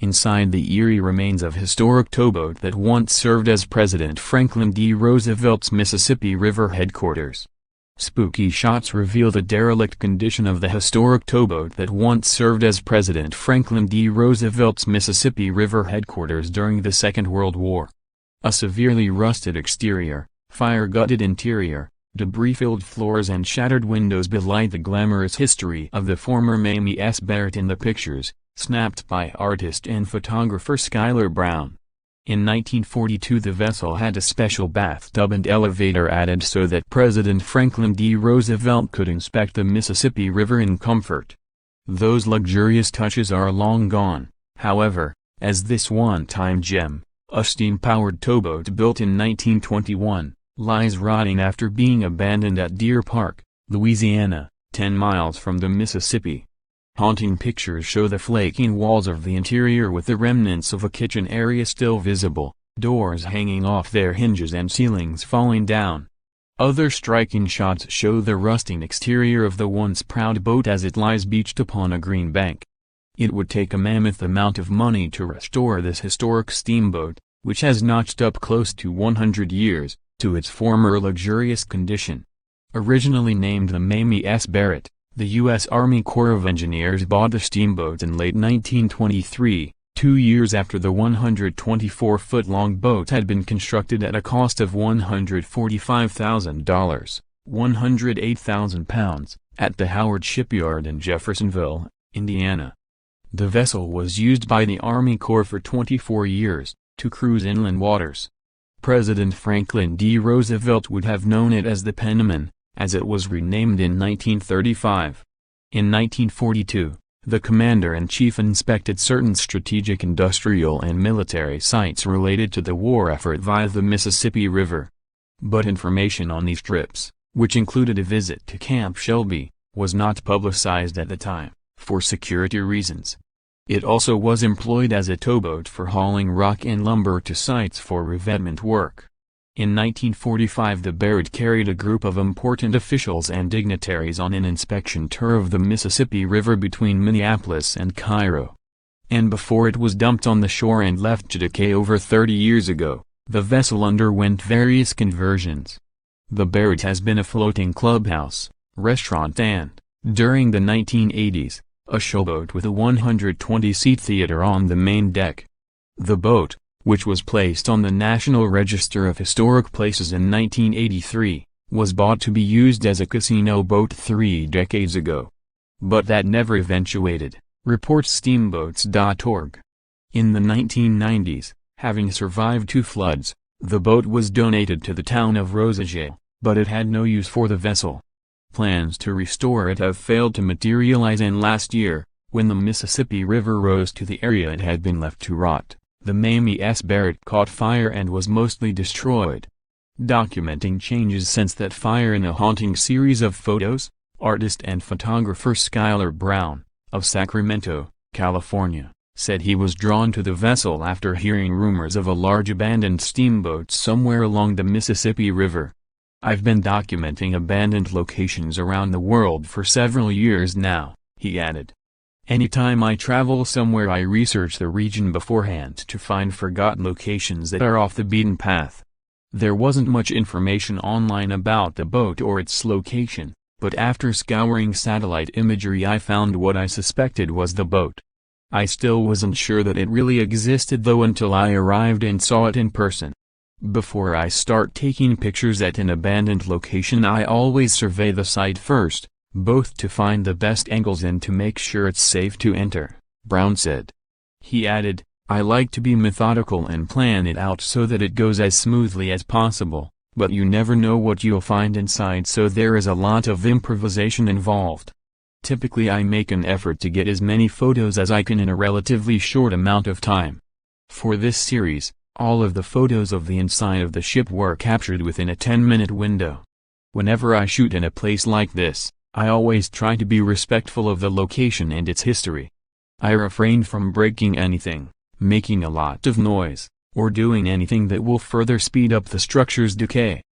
inside the Eerie remains of historic towboat that once served as President Franklin D. Roosevelt's Mississippi River headquarters. Spooky shots reveal the derelict condition of the historic towboat that once served as President Franklin D. Roosevelt's Mississippi River headquarters during the Second World War. A severely rusted exterior, fire-gutted interior, debris-filled floors and shattered windows belie the glamorous history of the former Mamie S. Barrett in the pictures, snapped by artist and photographer Schuyler Brown. In 1942 the vessel had a special bathtub and elevator added so that President Franklin D. Roosevelt could inspect the Mississippi River in comfort. Those luxurious touches are long gone, however, as this one-time gem, a steam-powered towboat built in 1921, lies rotting after being abandoned at Deer Park, Louisiana, 10 miles from the Mississippi. Haunting pictures show the flaking walls of the interior with the remnants of a kitchen area still visible, doors hanging off their hinges and ceilings falling down. Other striking shots show the rusting exterior of the once proud boat as it lies beached upon a green bank. It would take a mammoth amount of money to restore this historic steamboat, which has notched up close to 100 years, to its former luxurious condition. Originally named the Mamie S. Barrett, the U.S. Army Corps of Engineers bought the steamboat in late 1923, 2 years after the 124-foot-long boat had been constructed at a cost of $145,000, £108,000, at the Howard Shipyard in Jeffersonville, Indiana. The vessel was used by the Army Corps for 24 years, to cruise inland waters. President Franklin D. Roosevelt would have known it as the Penman, as it was renamed in 1935. In 1942, the Commander-in-Chief inspected certain strategic industrial and military sites related to the war effort via the Mississippi River. But information on these trips, which included a visit to Camp Shelby, was not publicized at the time, for security reasons. It also was employed as a towboat for hauling rock and lumber to sites for revetment work. In 1945 the Barrett carried a group of important officials and dignitaries on an inspection tour of the Mississippi River between Minneapolis and Cairo. And before it was dumped on the shore and left to decay over 30 years ago, the vessel underwent various conversions. The Barrett has been a floating clubhouse, restaurant and, during the 1980s, a showboat with a 120-seat theater on the main deck. The boat, which was placed on the National Register of Historic Places in 1983, was bought to be used as a casino boat 3 decades ago. But that never eventuated, reports steamboats.org. In the 1990s, having survived 2 floods, the boat was donated to the town of Roosevelt, but it had no use for the vessel. Plans to restore it have failed to materialize, and last year, when the Mississippi River rose to the area it had been left to rot, the Mamie S. Barrett caught fire and was mostly destroyed. Documenting changes since that fire in a haunting series of photos, artist and photographer Schuyler Brown, of Sacramento, California, said he was drawn to the vessel after hearing rumors of a large abandoned steamboat somewhere along the Mississippi River. "I've been documenting abandoned locations around the world for several years now," he added. "Anytime I travel somewhere I research the region beforehand to find forgotten locations that are off the beaten path." There wasn't much information online about the boat or its location, but after scouring satellite imagery I found what I suspected was the boat. I still wasn't sure that it really existed though until I arrived and saw it in person. Before I start taking pictures at an abandoned location I always survey the site first, both to find the best angles and to make sure it's safe to enter, Brown said. He added, "I like to be methodical and plan it out so that it goes as smoothly as possible, but you never know what you'll find inside, so there is a lot of improvisation involved. Typically I make an effort to get as many photos as I can in a relatively short amount of time. For this series, all of the photos of the inside of the ship were captured within a 10-minute window. Whenever I shoot in a place like this, I always try to be respectful of the location and its history. I refrain from breaking anything, making a lot of noise, or doing anything that will further speed up the structure's decay.